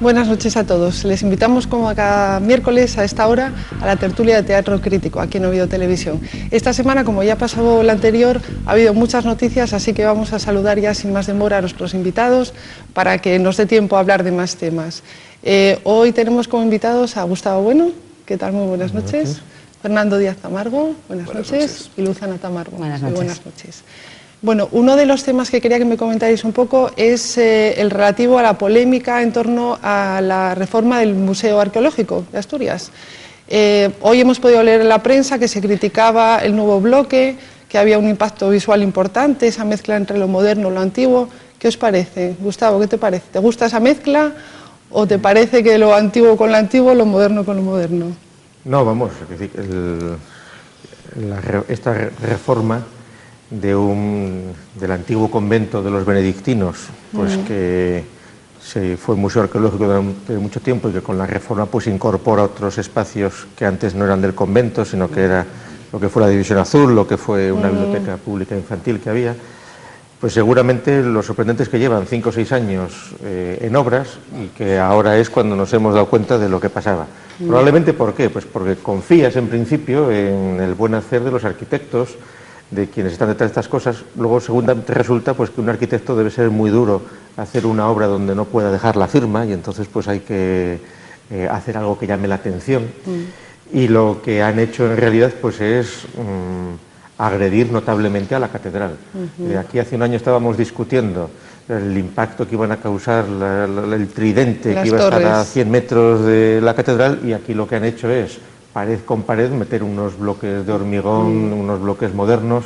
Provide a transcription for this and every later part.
Buenas noches a todos. Les invitamos como a cada miércoles a esta hora a la tertulia de Teatro Crítico aquí en Oviedo Televisión. Esta semana, como ya pasó la anterior, ha habido muchas noticias, así que vamos a saludar ya sin más demora a nuestros invitados para que nos dé tiempo a hablar de más temas. Hoy tenemos como invitados a Gustavo Bueno. ¿Qué tal? Muy buenas noches. Fernando Díaz Tamargo. Buenas noches. Y Luzana Tamargo. Buenas noches. Buenas noches. Bueno, uno de los temas que quería que me comentarais un poco es el relativo a la polémica en torno a la reforma del Museo Arqueológico de Asturias. Hoy hemos podido leer en la prensa que se criticaba el nuevo bloque, que había un impacto visual importante, esa mezcla entre lo moderno y lo antiguo. ¿Qué os parece? Gustavo, ¿qué te parece? ¿Te gusta esa mezcla o te parece que lo antiguo con lo antiguo, lo moderno con lo moderno? No, vamos, esta reforma del antiguo convento de los benedictinos, pues que se fue museo arqueológico durante mucho tiempo y que con la reforma pues incorpora otros espacios que antes no eran del convento, sino que era lo que fue la División Azul, lo que fue una biblioteca pública infantil que había, pues seguramente lo sorprendente es que llevan 5 o 6 años en obras y que ahora es cuando nos hemos dado cuenta de lo que pasaba. Probablemente, ¿por qué? Pues porque confías en principio en el buen hacer de los arquitectos, de quienes están detrás de estas cosas. Luego, segundamente, resulta pues que un arquitecto debe ser muy duro hacer una obra donde no pueda dejar la firma y entonces pues hay que hacer algo que llame la atención. Y lo que han hecho en realidad pues es agredir notablemente a la catedral. Aquí hace un año estábamos discutiendo el impacto que iban a causar el tridente que iba a estar a 100 metros de la catedral, y aquí lo que han hecho es pared con pared meter unos bloques de hormigón, unos bloques modernos,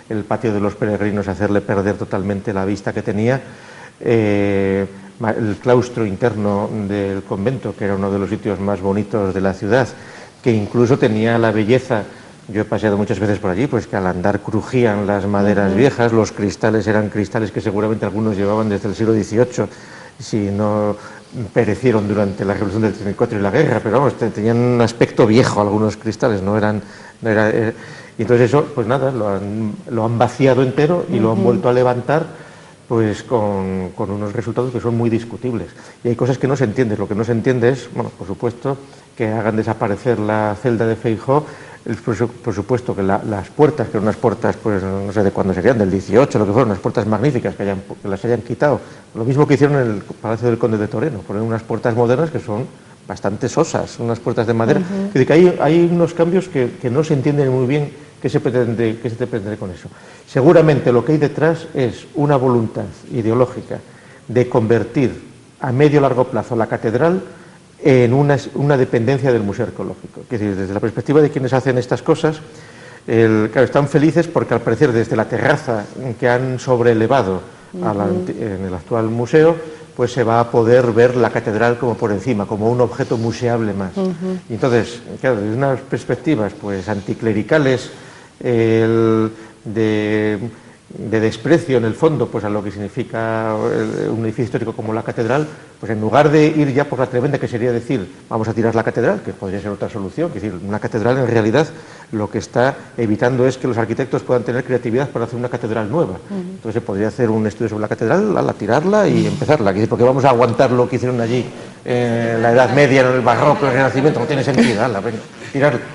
el patio de los peregrinos hacerle perder totalmente la vista que tenía, el claustro interno del convento, que era uno de los sitios más bonitos de la ciudad, que incluso tenía la belleza. Yo he paseado muchas veces por allí, pues que al andar crujían las maderas viejas, los cristales eran cristales que seguramente algunos llevaban desde el siglo XVIII, si no perecieron durante la Revolución del 34 y la guerra, pero vamos, tenían un aspecto viejo algunos cristales, y entonces eso, pues nada, lo han vaciado entero y lo han vuelto a levantar pues con unos resultados que son muy discutibles. Y hay cosas que no se entienden. Lo que no se entiende es, bueno, por supuesto, que hagan desaparecer la celda de Feijóo. Por supuesto que las puertas, que eran unas puertas, pues no sé de cuándo serían, del 18, lo que fueron, unas puertas magníficas, que las hayan quitado. Lo mismo que hicieron en el Palacio del Conde de Toreno, poner unas puertas modernas que son bastante sosas, unas puertas de madera. Es decir, que hay unos cambios que no se entienden muy bien qué se pretende con eso. Seguramente lo que hay detrás es una voluntad ideológica de convertir a medio largo plazo la catedral en una dependencia del Museo Arqueológico. Es decir, desde la perspectiva de quienes hacen estas cosas, claro, están felices porque al parecer desde la terraza que han sobrelevado en el actual museo, pues se va a poder ver la catedral como por encima, como un objeto museable más. Y entonces, claro, desde unas perspectivas pues anticlericales, de desprecio en el fondo pues a lo que significa un edificio histórico como la catedral, pues en lugar de ir ya por la tremenda, que sería decir vamos a tirar la catedral, que podría ser otra solución, es decir, una catedral en realidad lo que está evitando es que los arquitectos puedan tener creatividad para hacer una catedral nueva. Entonces se podría hacer un estudio sobre la catedral, tirarla y empezarla, porque vamos a aguantar lo que hicieron allí en la Edad Media, en el Barroco, en el Renacimiento, no tiene sentido, tirarla.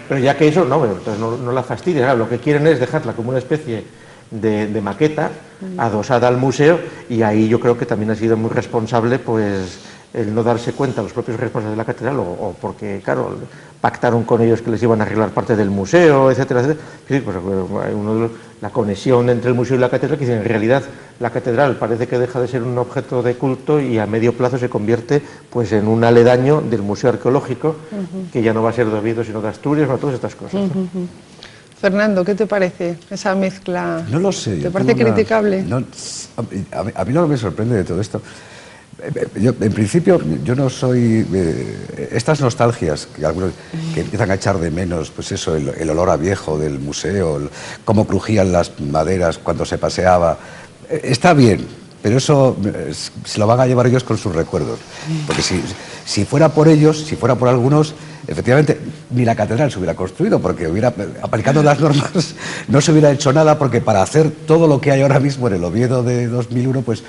Pero ya que eso, entonces no la fastidian, lo que quieren es dejarla como una especie de maqueta adosada al museo, y ahí yo creo que también ha sido muy responsable pues el no darse cuenta los propios responsables de la catedral, o porque claro, pactaron con ellos que les iban a arreglar parte del museo, etcétera, etcétera. Sí, pues, la conexión entre el museo y la catedral, que en realidad la catedral parece que deja de ser un objeto de culto y a medio plazo se convierte pues en un aledaño del Museo Arqueológico, que ya no va a ser de Oviedo sino de Asturias, todas estas cosas. Fernando, ¿qué te parece esa mezcla? No lo sé. ¿Te parece criticable? No, a mí lo que me sorprende de todo esto, yo, en principio, yo no soy... estas nostalgias que algunos que empiezan a echar de menos, pues eso, el olor a viejo del museo, cómo crujían las maderas cuando se paseaba, está bien, pero eso se lo van a llevar ellos con sus recuerdos. Porque si fuera por ellos, si fuera por algunos, efectivamente, ni la catedral se hubiera construido, porque aplicando las normas no se hubiera hecho nada, porque para hacer todo lo que hay ahora mismo en el Oviedo de 2001, pues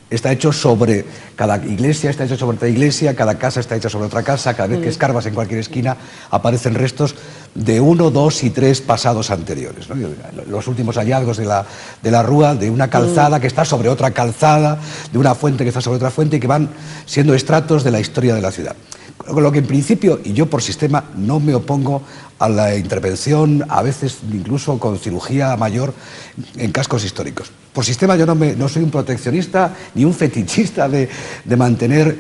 está hecho sobre cada iglesia, está hecho sobre otra iglesia, cada casa está hecha sobre otra casa, cada vez que escarbas en cualquier esquina aparecen restos de 1, 2 y 3 pasados anteriores, ¿no? Los últimos hallazgos de la Rúa, de una calzada que está sobre otra calzada, de una fuente que está sobre otra fuente y que van siendo estratos de la historia de la ciudad. Con lo que en principio, y yo por sistema, no me opongo a la intervención, a veces incluso con cirugía mayor, en cascos históricos. Por sistema yo no soy un proteccionista ni un fetichista de mantener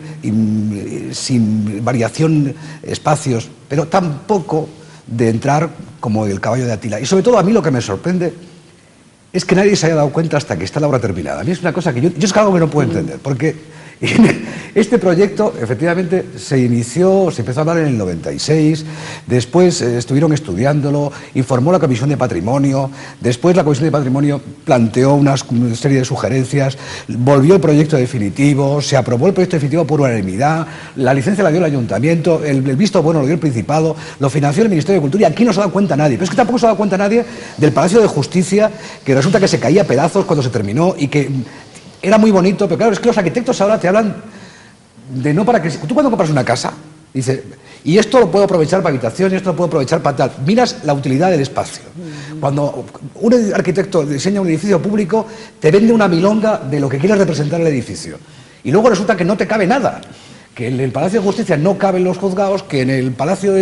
sin variación espacios, pero tampoco de entrar como el caballo de Atila. Y sobre todo a mí lo que me sorprende es que nadie se haya dado cuenta hasta que está la obra terminada. A mí es una cosa que yo es algo que no puedo entender, porque este proyecto efectivamente se empezó a hablar en el 96, después estuvieron estudiándolo, informó la Comisión de Patrimonio, después la Comisión de Patrimonio planteó una serie de sugerencias, volvió el proyecto definitivo, se aprobó el proyecto definitivo por unanimidad, la licencia la dio el Ayuntamiento, el visto bueno lo dio el Principado, lo financió el Ministerio de Cultura y aquí no se ha dado cuenta nadie. Pero es que tampoco se ha dado cuenta nadie del Palacio de Justicia, que resulta que se caía a pedazos cuando se terminó y que era muy bonito, pero claro, es que los arquitectos ahora te hablan de no para que... Tú cuando compras una casa, dices, y esto lo puedo aprovechar para habitación, y esto lo puedo aprovechar para tal. Miras la utilidad del espacio. Cuando un arquitecto diseña un edificio público, te vende una milonga de lo que quiere representar el edificio. Y luego resulta que no te cabe nada. Que en el Palacio de Justicia no caben los juzgados, que en el Palacio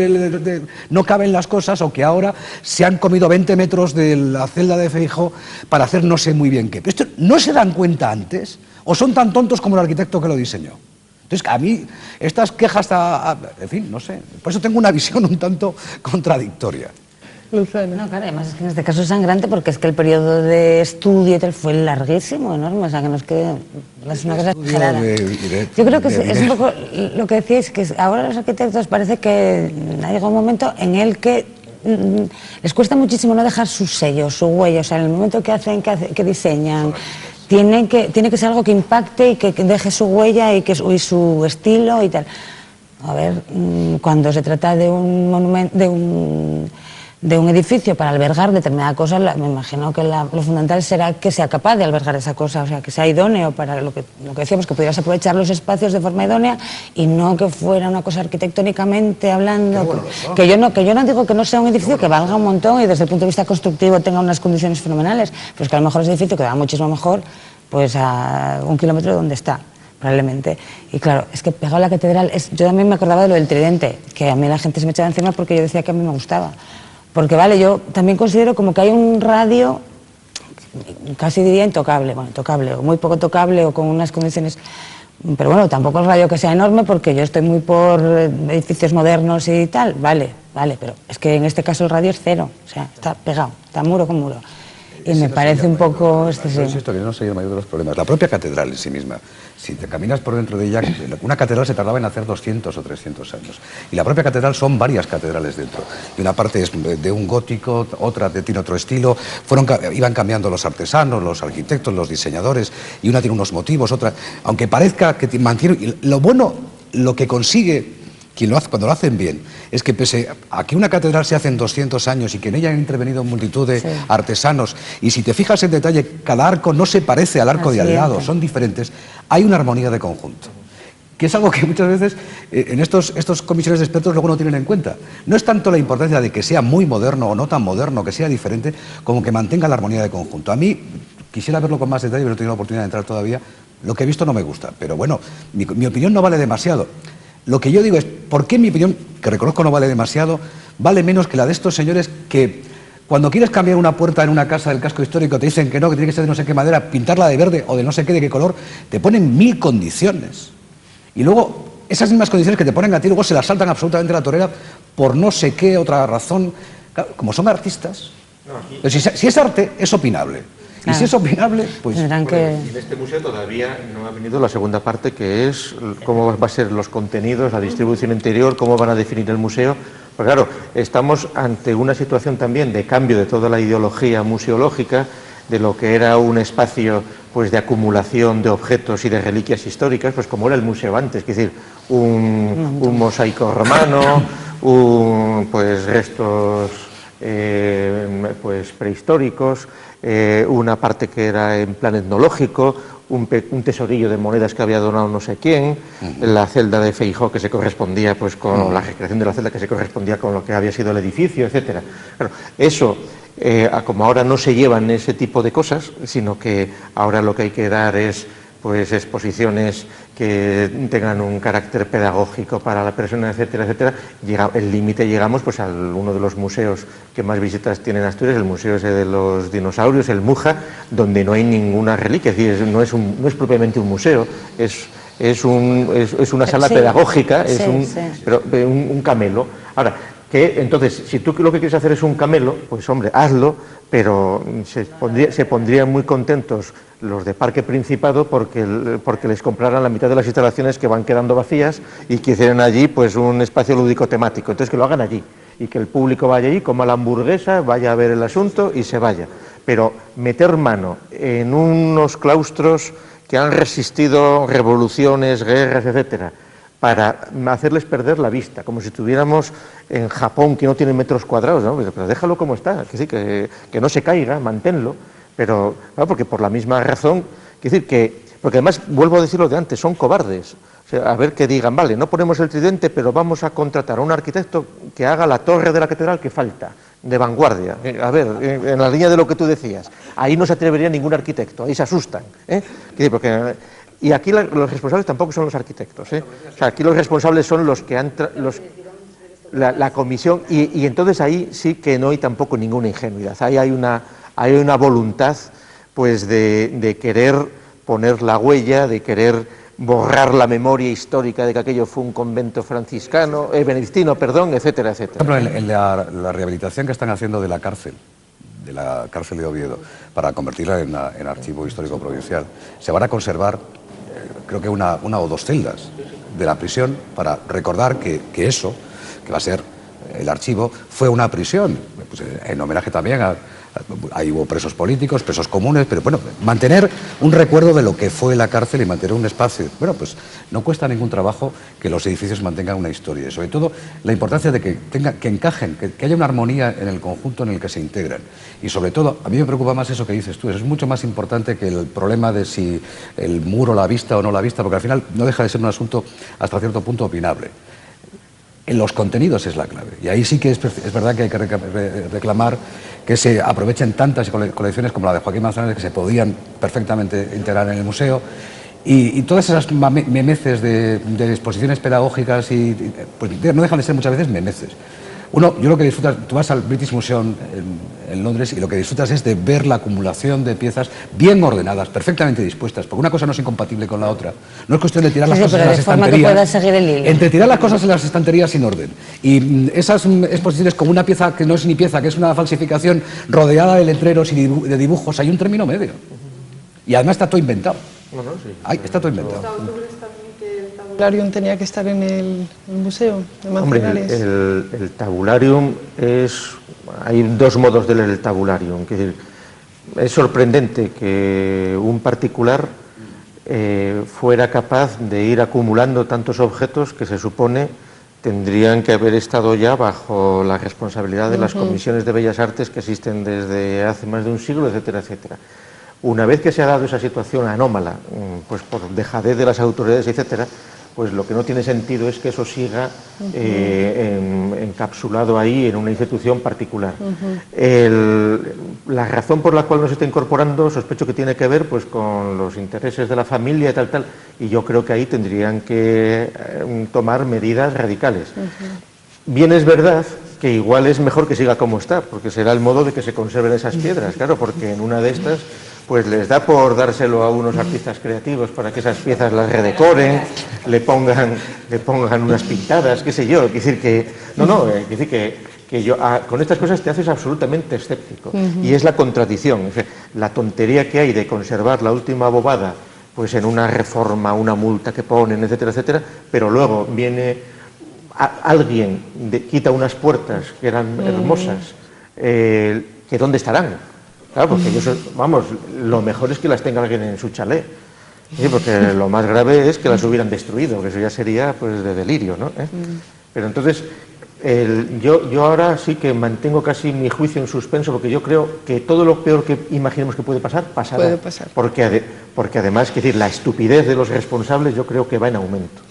no caben las cosas, o que ahora se han comido 20 metros de la celda de Feijóo para hacer no sé muy bien qué. Pero esto no se dan cuenta antes, o son tan tontos como el arquitecto que lo diseñó. Entonces, a mí, estas quejas, en fin, no sé, por eso tengo una visión un tanto contradictoria. Lucena. No, claro, además es que en este caso es sangrante porque es que el periodo de estudio y tal fue larguísimo, enorme, o sea que no es que es una cosa exagerada. Yo creo que es un poco lo que decíais, que ahora los arquitectos parece que ha llegado un momento en el que les cuesta muchísimo no dejar su sello, su huella, o sea, en el momento que hacen, que diseñan, tiene que ser algo que impacte y que deje su huella y su estilo y tal. A ver, cuando se trata de un monumento, de un edificio para albergar determinada cosa, me imagino que lo fundamental será que sea capaz de albergar esa cosa, o sea, que sea idóneo para lo que decíamos, que pudieras aprovechar los espacios de forma idónea y no que fuera una cosa arquitectónicamente hablando, que yo no digo que no sea un edificio que valga un montón y desde el punto de vista constructivo tenga unas condiciones fenomenales, pero es que a lo mejor ese edificio queda muchísimo mejor pues a 1 kilómetro de donde está, probablemente. Y claro, es que pegado a la catedral, yo también me acordaba de lo del tridente, que a mí la gente se me echaba encima porque yo decía que a mí me gustaba. Porque vale, yo también considero como que hay un radio, casi diría intocable, bueno, intocable, o muy poco tocable, o con unas condiciones, pero bueno, tampoco el radio que sea enorme, porque yo estoy muy por edificios modernos y tal, vale, pero es que en este caso el radio es cero, o sea, está pegado, está muro con muro. Y me parece un poco excesivo. Insisto que no sería el mayor de los problemas. La propia catedral en sí misma, si te caminas por dentro de ella, una catedral se tardaba en hacer 200 o 300 años. Y la propia catedral son varias catedrales dentro. Y una parte es de un gótico, otra tiene otro estilo. Iban cambiando los artesanos, los arquitectos, los diseñadores, y una tiene unos motivos, otra... Aunque parezca que mantiene... Y lo bueno, lo que consigue... Cuando lo hacen bien, es que pese a que una catedral se hace en 200 años y que en ella han intervenido multitud de artesanos, y si te fijas en detalle, cada arco no se parece al arco de al lado, son diferentes, hay una armonía de conjunto, que es algo que muchas veces en estos comisiones de expertos luego no tienen en cuenta. No es tanto la importancia de que sea muy moderno o no tan moderno, que sea diferente, como que mantenga la armonía de conjunto. A mí, quisiera verlo con más detalle, pero no he tenido la oportunidad de entrar todavía, lo que he visto no me gusta, pero bueno, mi opinión no vale demasiado. Lo que yo digo es, ¿por qué mi opinión, que reconozco no vale demasiado, vale menos que la de estos señores que cuando quieres cambiar una puerta en una casa del casco histórico te dicen que no, que tiene que ser de no sé qué madera, pintarla de verde o de no sé qué, de qué color, te ponen 1000 condiciones. Y luego, esas mismas condiciones que te ponen a ti, luego se las saltan absolutamente a la torera por no sé qué otra razón. Claro, como son artistas, pero si es arte, es opinable. Y si es opinable, pues... En este museo todavía no ha venido la segunda parte, que es cómo va a ser los contenidos, la distribución interior, cómo van a definir el museo. Pues claro, estamos ante una situación también de cambio de toda la ideología museológica, de lo que era un espacio pues de acumulación de objetos y de reliquias históricas, pues como era el museo antes, es decir, un mosaico romano, pues restos pues prehistóricos, una parte que era en plan etnológico, un tesorillo de monedas que había donado no sé quién, la celda de Feijóo que se correspondía pues con la recreación de la celda que se correspondía con lo que había sido el edificio, etcétera. Claro, eso, como ahora no se llevan ese tipo de cosas, sino que ahora lo que hay que dar es pues exposiciones que tengan un carácter pedagógico para la persona, etcétera, etcétera. El límite llegamos pues a uno de los museos que más visitas tiene en Asturias, el museo ese de los dinosaurios, el Muja, donde no hay ninguna reliquia, es decir, no es propiamente un museo, es una sala pedagógica, pero un camelo. Ahora, que entonces, si tú lo que quieres hacer es un camelo, pues hombre, hazlo, pero se pondrían muy contentos los de Parque Principado porque les compraran la mitad de las instalaciones que van quedando vacías y que hicieran allí pues un espacio lúdico temático. Entonces que lo hagan allí y que el público vaya allí, coma la hamburguesa, vaya a ver el asunto y se vaya. Pero meter mano en unos claustros que han resistido revoluciones, guerras, etcétera, para hacerles perder la vista, como si estuviéramos en Japón, que no tiene metros cuadrados, ¿no? Pero déjalo como está, que no se caiga, manténlo, pero claro, porque por la misma razón, porque además, vuelvo a decirlo de antes, son cobardes. O sea, a ver que digan, vale, no ponemos el tridente, pero vamos a contratar a un arquitecto que haga la torre de la catedral que falta, de vanguardia. A ver, en la línea de lo que tú decías, ahí no se atrevería ningún arquitecto, ahí se asustan, y aquí los responsables tampoco son los arquitectos, O sea, aquí los responsables son los que han la comisión, y entonces ahí sí que no hay tampoco ninguna ingenuidad, ahí hay una voluntad pues de querer poner la huella, de querer borrar la memoria histórica de que aquello fue un convento franciscano, benedictino, perdón, etcétera, etcétera. Por ejemplo, en la rehabilitación que están haciendo de la cárcel de Oviedo, para convertirla en archivo histórico provincial, se van a conservar, creo que una o dos celdas de la prisión para recordar que eso, que va a ser el archivo, fue una prisión, pues en homenaje también ahí hubo presos políticos, presos comunes, pero bueno, mantener un recuerdo de lo que fue la cárcel y mantener un espacio. Bueno, pues no cuesta ningún trabajo que los edificios mantengan una historia y sobre todo la importancia de que encajen, que haya una armonía en el conjunto en el que se integran. Y sobre todo, a mí me preocupa más eso que dices tú, es mucho más importante que el problema de si el muro la vista o no la vista, porque al final no deja de ser un asunto hasta cierto punto opinable. En los contenidos es la clave. Y ahí sí que es verdad que hay que reclamar que se aprovechen tantas colecciones como la de Joaquín Manzanares, que se podían perfectamente integrar en el museo. Y todas esas memeces de exposiciones pedagógicas, pues no dejan de ser muchas veces memeces. Yo lo que disfrutas, tú vas al British Museum en Londres y lo que disfrutas es de ver la acumulación de piezas bien ordenadas, perfectamente dispuestas, porque una cosa no es incompatible con la otra. No es cuestión de tirar las cosas en las estanterías, entre tirar las cosas en las estanterías sin orden. Y esas exposiciones como una pieza que no es ni pieza, que es una falsificación rodeada de letreros y de dibujos, hay un término medio. Y además está todo inventado. Está todo inventado. ¿El tabularium tenía que estar en el museo de Manzanares? Hombre, el tabularium hay dos modos de leer el tabularium. Es decir, es sorprendente que un particular fuera capaz de ir acumulando tantos objetos que se supone tendrían que haber estado ya bajo la responsabilidad de las comisiones de Bellas Artes que existen desde hace más de un siglo, etcétera, etcétera. Una vez que se ha dado esa situación anómala, pues por dejadez de las autoridades, etcétera, pues lo que no tiene sentido es que eso siga encapsulado ahí en una institución particular. La razón por la cual no se está incorporando, sospecho que tiene que ver pues con los intereses de la familia y tal, y yo creo que ahí tendrían que tomar medidas radicales. Bien es verdad que igual es mejor que siga como está, porque será el modo de que se conserven esas piedras, claro, porque en una de estas pues les da por dárselo a unos artistas creativos para que esas piezas las redecoren, le pongan unas pintadas, qué sé yo. Quiere decir que que yo con estas cosas te haces absolutamente escéptico. Y es la contradicción, la tontería que hay de conservar la última bobada pues en una reforma, una multa que ponen, etcétera, etcétera, pero luego viene alguien, quita unas puertas que eran hermosas, que ¿dónde estarán? Claro, porque ellos, vamos, lo mejor es que las tenga alguien en su chalet, porque lo más grave es que las hubieran destruido, que eso ya sería pues de delirio, ¿no? Pero entonces, Yo ahora sí que mantengo casi mi juicio en suspenso, porque yo creo que todo lo peor que imaginemos que puede pasar, pasará. Puede pasar. Porque además, es decir, la estupidez de los responsables yo creo que va en aumento.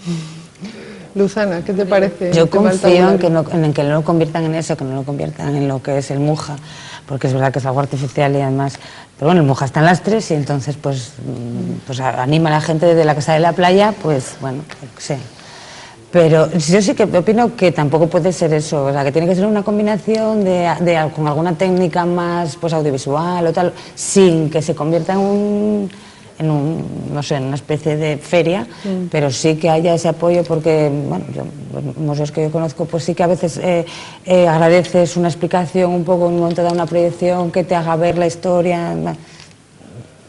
Luzana, ¿qué te parece? Yo confío en que no lo conviertan en eso, que no lo conviertan en lo que es el Muja, porque es verdad que es algo artificial y además... Pero bueno, el Muja está en las 3 y entonces pues anima a la gente de la casa de la playa, pues bueno, yo qué sé. Pero yo sí que opino que tampoco puede ser eso, o sea, que tiene que ser una combinación con alguna técnica más pues audiovisual o tal, sin que se convierta en no sé, en una especie de feria, pero sí que haya ese apoyo, porque, bueno, los museos que yo conozco, pues sí que a veces agradeces una explicación un poco, en un momento de una proyección que te haga ver la historia,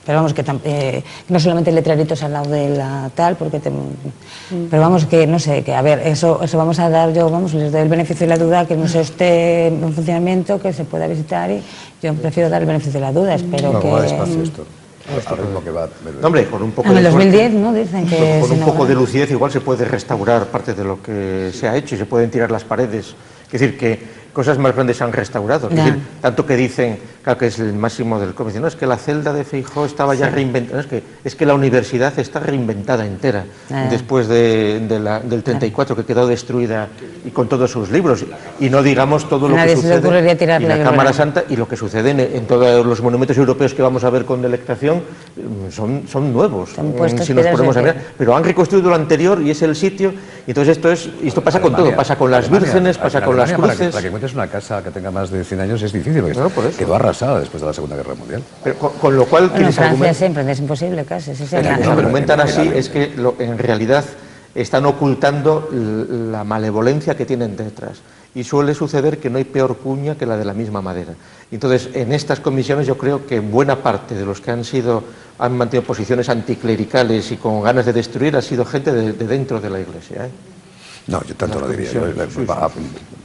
pero vamos, que no solamente letreritos al lado de la tal, porque pero vamos, que no sé, que a ver, eso vamos a dar, les doy el beneficio de la duda, que el museo esté en funcionamiento, que se pueda visitar, y yo prefiero dar el beneficio de la duda, espero que... Va despacio esto. Al ritmo que va. Hombre, con un poco en de el 2010, ¿no? Dicen que con un poco de lucidez igual se puede restaurar parte de lo que se ha hecho y se pueden tirar las paredes. Es decir, que cosas más grandes se han restaurado. Es decir, tanto que dicen, claro, que es el máximo del cómic, no, es que la celda de Feijóo estaba ya reinventada, es que la universidad está reinventada entera después del 34, que quedó destruida y con todos sus libros, y no digamos todo lo que sucede en la Cámara Santa, y lo que sucede en todos los monumentos europeos que vamos a ver con delectación son nuevos, si nos ponemos a mirar, pero han reconstruido lo anterior y es el sitio, y entonces esto pasa con todo, pasa con las vírgenes, pasa con las cruces. Para que encuentres una casa que tenga más de 100 años es difícil, porque quedó arrasada después de la Segunda Guerra Mundial. Pero con lo cual, en Francia siempre es imposible casi. Argumentan así es que en realidad están ocultando la malevolencia que tienen detrás. Y suele suceder que no hay peor cuña que la de la misma madera. Entonces, en estas comisiones yo creo que buena parte de los que han mantenido posiciones anticlericales y con ganas de destruir ha sido gente de dentro de la Iglesia. No, yo tanto no diría.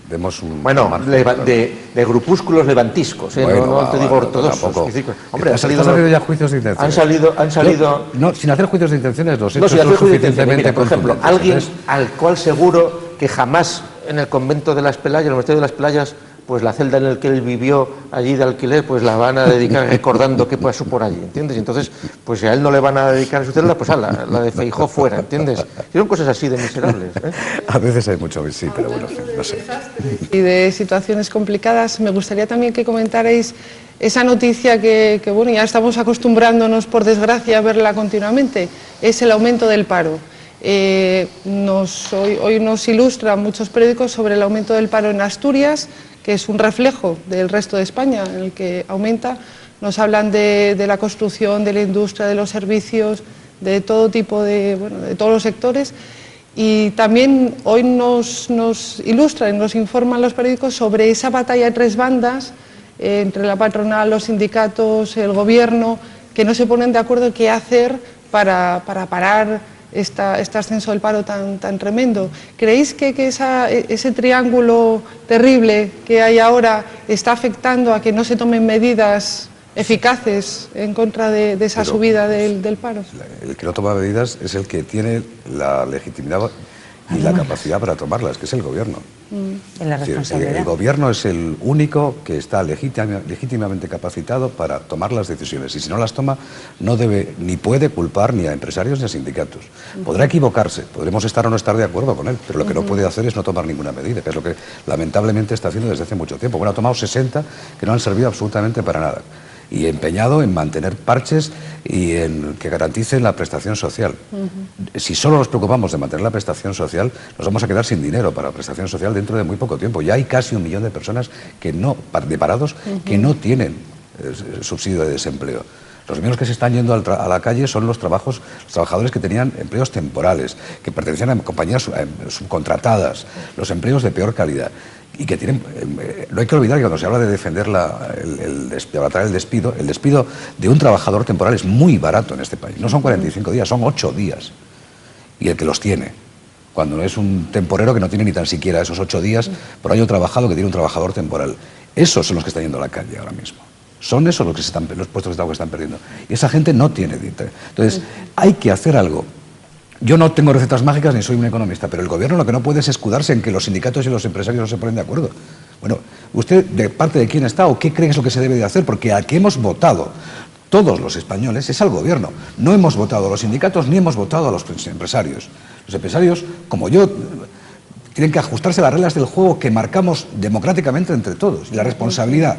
Vemos bueno, de grupúsculos levantiscos, no te digo ortodoxos. Hombre, han salido ya juicios de intenciones. Han salido no, sin hacer juicios de intenciones, los hechos son suficientemente por ejemplo, alguien al cual seguro que jamás en el convento de las Pelayas, en el monasterio de las Pelayas, pues la celda en la que él vivió allí de alquiler, pues la van a dedicar recordando qué pasó por allí, ¿entiendes? Y entonces, pues si a él no le van a dedicar su celda, pues la de Feijóo fuera, ¿entiendes? Y son cosas así de miserables. A veces hay mucho, sí, pero bueno, no sé. Y de situaciones complicadas, me gustaría también que comentarais esa noticia que bueno, ya estamos acostumbrándonos, por desgracia, a verla continuamente, es el aumento del paro. Hoy nos ilustran muchos periódicos sobre el aumento del paro en Asturias, que es un reflejo del resto de España, en el que aumenta. Nos hablan de la construcción, de la industria, de los servicios, de todo tipo de todos los sectores. Y también hoy nos ilustran, nos informan los periódicos sobre esa batalla de tres bandas, entre la patronal, los sindicatos, el gobierno, que no se ponen de acuerdo qué hacer para parar este ascenso del paro tan tremendo. ¿Creéis que ese triángulo terrible que hay ahora está afectando a que no se tomen medidas eficaces en contra de esa subida del paro? El que no toma medidas es el que tiene la legitimidad y la capacidad para tomarlas, que es el gobierno. La responsabilidad. El gobierno es el único que está legítimamente capacitado para tomar las decisiones, y si no las toma no debe ni puede culpar ni a empresarios ni a sindicatos. Podrá equivocarse, podremos estar o no estar de acuerdo con él, pero lo que no puede hacer es no tomar ninguna medida, que es lo que lamentablemente está haciendo desde hace mucho tiempo. Bueno, ha tomado 60 que no han servido absolutamente para nada, y empeñado en mantener parches y en que garanticen la prestación social. Si solo nos preocupamos de mantener la prestación social, nos vamos a quedar sin dinero para la prestación social dentro de muy poco tiempo. Ya hay casi 1 millón de personas de parados que no tienen subsidio de desempleo. Los primeros que se están yendo a la calle son los trabajadores que tenían empleos temporales, que pertenecían a compañías subcontratadas, los empleos de peor calidad. Y que tienen, no hay que olvidar que cuando se habla de defender de abatir el despido de un trabajador temporal es muy barato en este país. No son 45 días, son 8 días. Y el que los tiene, cuando no es un temporero que no tiene ni tan siquiera esos 8 días por año trabajado que tiene un trabajador temporal. Esos son los que están yendo a la calle ahora mismo. Son esos los puestos de trabajo que están perdiendo. Y esa gente no tiene dinero. Entonces, hay que hacer algo Yo no tengo recetas mágicas ni soy un economista, pero el gobierno lo que no puede es escudarse en que los sindicatos y los empresarios no se ponen de acuerdo. Bueno, ¿usted de parte de quién está o qué cree que es lo que se debe de hacer? Porque al que hemos votado todos los españoles es al gobierno. No hemos votado a los sindicatos ni hemos votado a los empresarios. Los empresarios, como yo, tienen que ajustarse a las reglas del juego que marcamos democráticamente entre todos. Y la responsabilidad,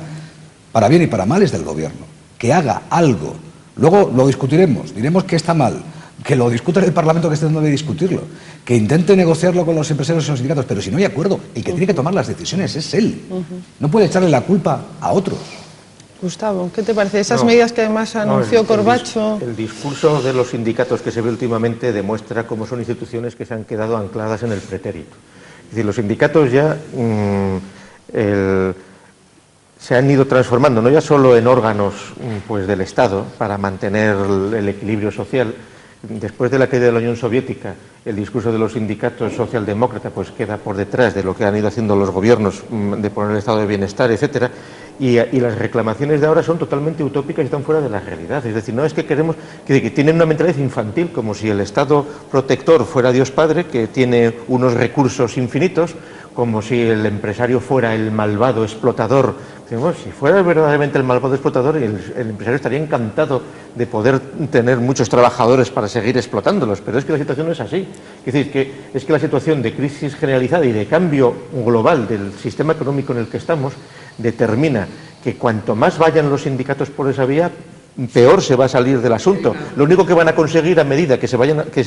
para bien y para mal, es del gobierno. Que haga algo. Luego lo discutiremos, diremos que está mal, que lo discuta en el Parlamento, que esté donde de discutirlo, que intente negociarlo con los empresarios y los sindicatos, pero si no hay acuerdo, el que tiene que tomar las decisiones es él. No puede echarle la culpa a otros. Gustavo, ¿qué te parece? Esas medidas que además anunció Corbacho. El discurso de los sindicatos que se ve últimamente demuestra cómo son instituciones que se han quedado ancladas en el pretérito. Es decir, los sindicatos ya se han ido transformando, no ya solo en órganos pues, del Estado para mantener el equilibrio social. Después de la caída de la Unión Soviética, el discurso de los sindicatos socialdemócratas pues queda por detrás de lo que han ido haciendo los gobiernos de poner el estado de bienestar, etcétera, y las reclamaciones de ahora son totalmente utópicas y están fuera de la realidad. Es decir, no es que queremos que tienen una mentalidad infantil, como si el Estado protector fuera Dios Padre, que tiene unos recursos infinitos, como si el empresario fuera el malvado explotador. Bueno, si fuera verdaderamente el malvado explotador, el empresario estaría encantado de poder tener muchos trabajadores para seguir explotándolos, pero es que la situación no es así. Es decir, es que la situación de crisis generalizada y de cambio global del sistema económico en el que estamos determina que cuanto más vayan los sindicatos por esa vía, peor se va a salir del asunto. Lo único que van a conseguir a medida que se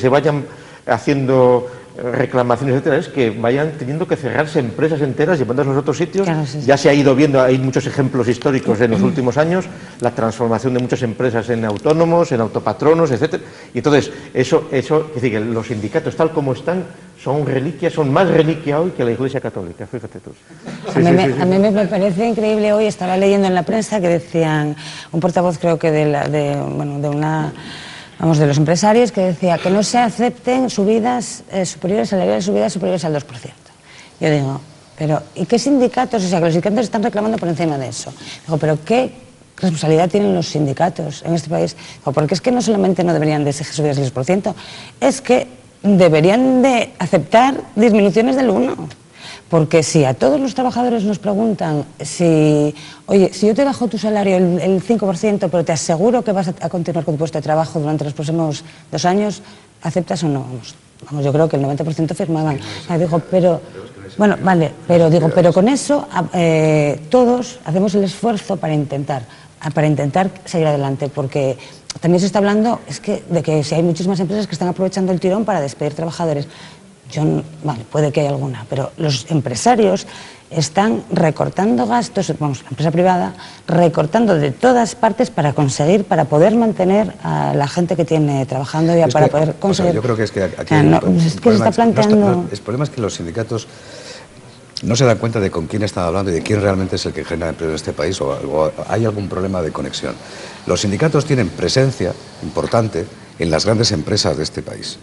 vayan haciendo reclamaciones, etcétera, es que vayan teniendo que cerrarse empresas enteras llevándolas a los otros sitios. Claro, sí. Ya se ha ido viendo, hay muchos ejemplos históricos en los últimos años, la transformación de muchas empresas en autónomos, en autopatronos, etcétera. Y entonces, es decir, que los sindicatos tal como están son reliquias, son más reliquia hoy que la Iglesia Católica, fíjate tú. Sí, a mí me parece increíble, hoy estaba leyendo en la prensa que decían, un portavoz creo que de los empresarios, que decía que no se acepten subidas superiores, salariales subidas superiores al 2%. Yo digo, pero ¿y qué sindicatos? O sea, que los sindicatos están reclamando por encima de eso. Digo, pero ¿qué responsabilidad tienen los sindicatos en este país? Digo, porque es que no solamente no deberían de exigir subidas del 2%, es que deberían de aceptar disminuciones del 1%. Porque si a todos los trabajadores nos preguntan oye, si yo te bajo tu salario el 5%, pero te aseguro que vas a continuar con tu puesto de trabajo durante los próximos 2 años, ¿aceptas o no? Vamos, yo creo que el 90% firmaban. Digo, pero, bueno, vale, pero con eso todos hacemos el esfuerzo para intentar seguir adelante, porque también se está hablando de que si hay muchísimas empresas que están aprovechando el tirón para despedir trabajadores. Vale, puede que haya alguna, pero los empresarios están recortando gastos, vamos, la empresa privada, recortando de todas partes para poder mantener a la gente que tiene trabajando y para poder conseguir... yo creo que es que aquí... se está planteando... El problema es que los sindicatos no se dan cuenta de con quién están hablando y de quién realmente es el que genera empleo en este país, o hay algún problema de conexión. Los sindicatos tienen presencia importante en las grandes empresas de este país,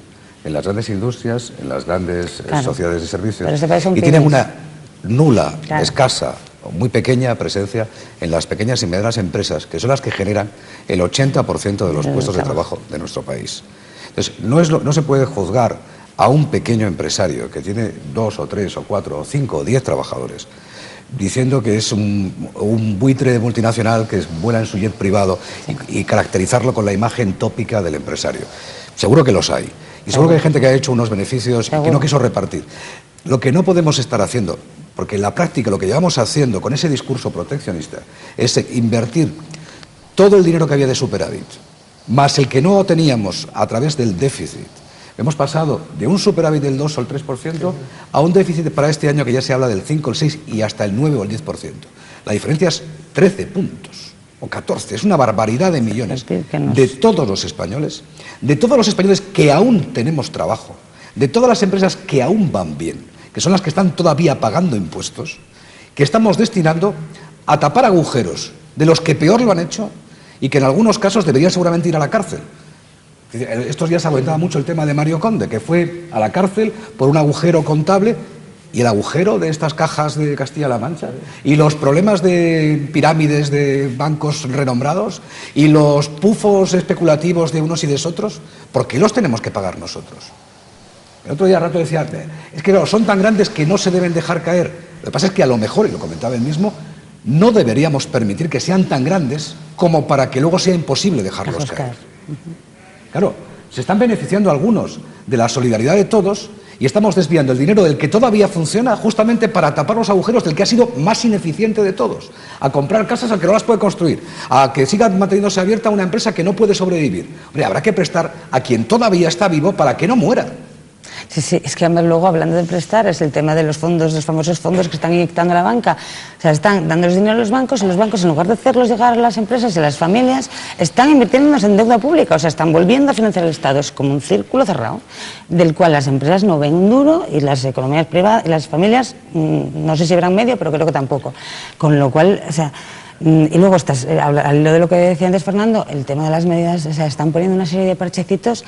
en las grandes industrias, en las grandes sociedades de servicios, y tienen una nula, escasa o muy pequeña presencia en las pequeñas y medianas empresas, que son las que generan el 80% de los puestos de trabajo de nuestro país. Entonces, no se puede juzgar a un pequeño empresario que tiene 2 o 3 o 4 o 5 o 10 trabajadores diciendo que es un buitre multinacional que vuela en su jet privado y caracterizarlo con la imagen tópica del empresario. Seguro que los hay. Y seguro que hay gente que ha hecho unos beneficios y que no quiso repartir. Lo que no podemos estar haciendo, porque en la práctica lo que llevamos haciendo con ese discurso proteccionista, es invertir todo el dinero que había de superávit, más el que no teníamos a través del déficit. Hemos pasado de un superávit del 2 o el 3% a un déficit para este año que ya se habla del 5, el 6 y hasta el 9 o el 10%. La diferencia es 13 puntos. O 14, es una barbaridad de millones de todos los españoles que aún tenemos trabajo, de todas las empresas que aún van bien, que son las que están todavía pagando impuestos, que estamos destinando a tapar agujeros de los que peor lo han hecho y que en algunos casos deberían seguramente ir a la cárcel. Estos días se aguantaba mucho el tema de Mario Conde, que fue a la cárcel por un agujero contable ¿Y el agujero de estas cajas de Castilla-La Mancha? ¿Y los problemas de pirámides de bancos renombrados? ¿Y los pufos especulativos de unos y de otros? ¿Por qué los tenemos que pagar nosotros? El otro día rato decía, es que claro, son tan grandes que no se deben dejar caer. Lo que pasa es que a lo mejor, y lo comentaba él mismo, no deberíamos permitir que sean tan grandes como para que luego sea imposible dejarlos caer. Claro, se están beneficiando algunos de la solidaridad de todos y estamos desviando el dinero del que todavía funciona justamente para tapar los agujeros del que ha sido más ineficiente de todos, a comprar casas al que no las puede construir, a que siga manteniéndose abierta una empresa que no puede sobrevivir. Hombre, habrá que prestar a quien todavía está vivo para que no muera. Sí, sí, es que luego hablando de prestar es el tema de los fondos, los famosos fondos que están inyectando a la banca. O sea, están dándoles dinero a los bancos y los bancos, en lugar de hacerlos llegar a las empresas y a las familias, están invirtiéndonos en deuda pública, o sea, están volviendo a financiar el Estado. Es como un círculo cerrado, del cual las empresas no ven un duro y las economías privadas y las familias, no sé si verán medio, pero creo que tampoco. Con lo cual, o sea... Y luego, lo de lo que decía antes Fernando, el tema de las medidas, o sea, están poniendo una serie de parchecitos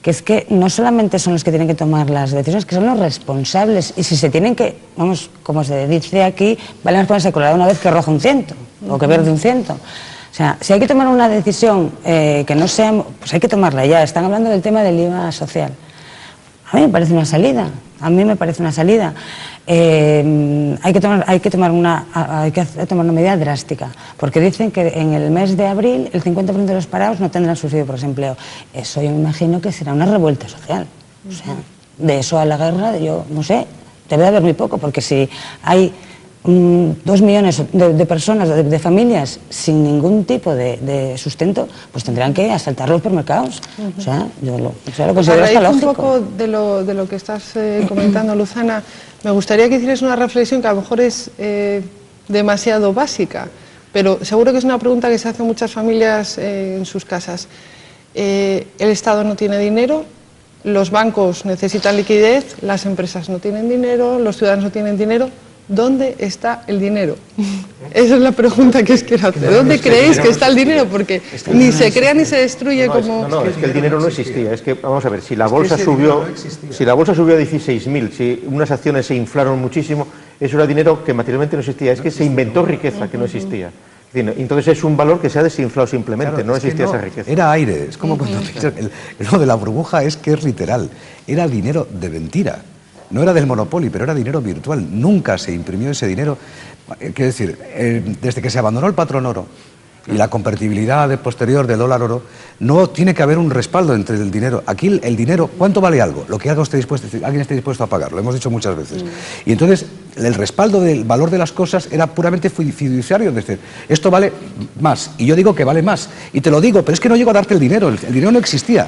que es que no solamente son los que tienen que tomar las decisiones, que son los responsables. Y si se tienen que, vamos, como se dice aquí, vale más ponerse colorado una vez que roja un ciento, o que verde un ciento. O sea, si hay que tomar una decisión que no sea, pues hay que tomarla ya. Están hablando del tema del IVA social. A mí me parece una salida. Hay que tomar una medida drástica, porque dicen que en el mes de abril el 50% de los parados no tendrán subsidio por desempleo. Eso yo me imagino que será una revuelta social. O sea, de eso a la guerra, yo no sé, debe de haber muy poco, porque si hay 2 millones de personas, de familias sin ningún tipo de sustento, pues tendrán que asaltar los supermercados. O sea, yo lo considero hasta lógico. Un poco de lo que estás comentando, Luzana, me gustaría que hicieras una reflexión que a lo mejor es demasiado básica, pero seguro que es una pregunta que se hacen muchas familias en sus casas. El Estado no tiene dinero, los bancos necesitan liquidez, las empresas no tienen dinero, los ciudadanos no tienen dinero. ¿Dónde está el dinero? Esa es la pregunta que os quiero hacer. ¿Dónde creéis que está el dinero? Porque ni se crea ni se destruye como... No, es que el dinero no existía. Es que, vamos a ver, si la bolsa subió a 16.000, si unas acciones se inflaron muchísimo, eso era dinero que materialmente no existía. Es que se inventó riqueza que no existía. Entonces es un valor que se ha desinflado simplemente, claro, no existía esa riqueza. Era aire, es como cuando lo de la burbuja es que es literal, era dinero de mentira. No era del Monopoly, pero era dinero virtual. Nunca se imprimió ese dinero. Quiero decir, desde que se abandonó el patrón oro y la convertibilidad posterior del dólar oro, no tiene que haber un respaldo entre el dinero. Aquí el dinero, ¿cuánto vale algo? Lo que alguien esté dispuesto a pagar, lo hemos dicho muchas veces. Y entonces el respaldo del valor de las cosas era puramente fiduciario, es decir, esto vale más, y yo digo que vale más. Y te lo digo, pero es que no llego a darte el dinero no existía.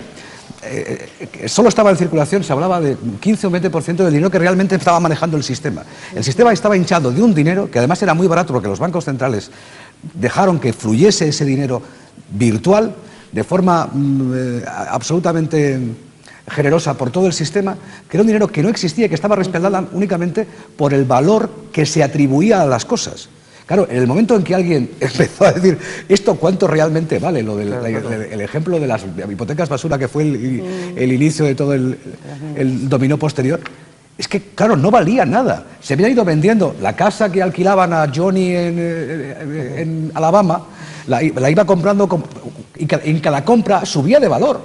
Solo estaba en circulación, se hablaba de 15 o 20% del dinero que realmente estaba manejando el sistema. El sistema estaba hinchado de un dinero que además era muy barato porque los bancos centrales dejaron que fluyese ese dinero virtual de forma absolutamente generosa por todo el sistema, que era un dinero que no existía y que estaba respaldado únicamente por el valor que se atribuía a las cosas. Claro, en el momento en que alguien empezó a decir esto cuánto realmente vale, el ejemplo de las hipotecas basura que fue el inicio de todo el dominó posterior, es que claro, no valía nada. Se había ido vendiendo la casa que alquilaban a Johnny en Alabama, la iba comprando y en cada compra subía de valor.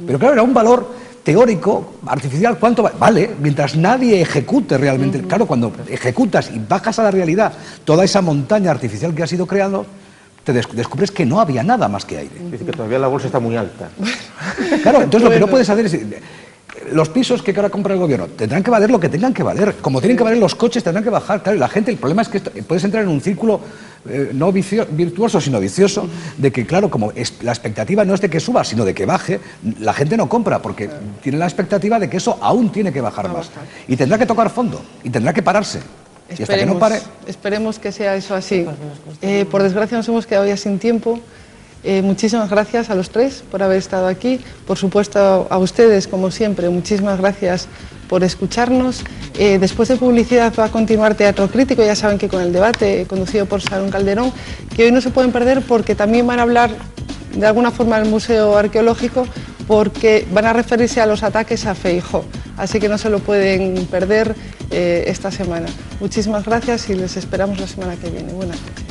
Pero claro, era un valor teórico, artificial, ¿cuánto vale? Mientras nadie ejecute realmente. Claro, cuando ejecutas y bajas a la realidad toda esa montaña artificial que has ido creando, te descubres que no había nada más que aire. Dice que todavía la bolsa está muy alta. Claro, entonces lo que no puedes hacer es... Los pisos que ahora compra el gobierno tendrán que valer lo que tengan que valer. Como tienen que valer los coches, tendrán que bajar. Claro, y la gente, el problema es que puedes entrar en un círculo no virtuoso, sino vicioso, de que, claro, como la expectativa no es de que suba, sino de que baje, la gente no compra, porque tiene la expectativa de que eso aún tiene que bajar más. Y tendrá que tocar fondo, y tendrá que pararse. Y hasta que no pare... Esperemos que sea eso así. Por desgracia nos hemos quedado ya sin tiempo. Muchísimas gracias a los tres por haber estado aquí. Por supuesto, a ustedes, como siempre, muchísimas gracias por escucharnos. Después de publicidad va a continuar Teatro Crítico, ya saben que con el debate conducido por Sharon Calderón, que hoy no se pueden perder porque también van a hablar de alguna forma del Museo Arqueológico, porque van a referirse a los ataques a Feijóo. así que no se lo pueden perder esta semana. Muchísimas gracias y les esperamos la semana que viene. Buenas noches.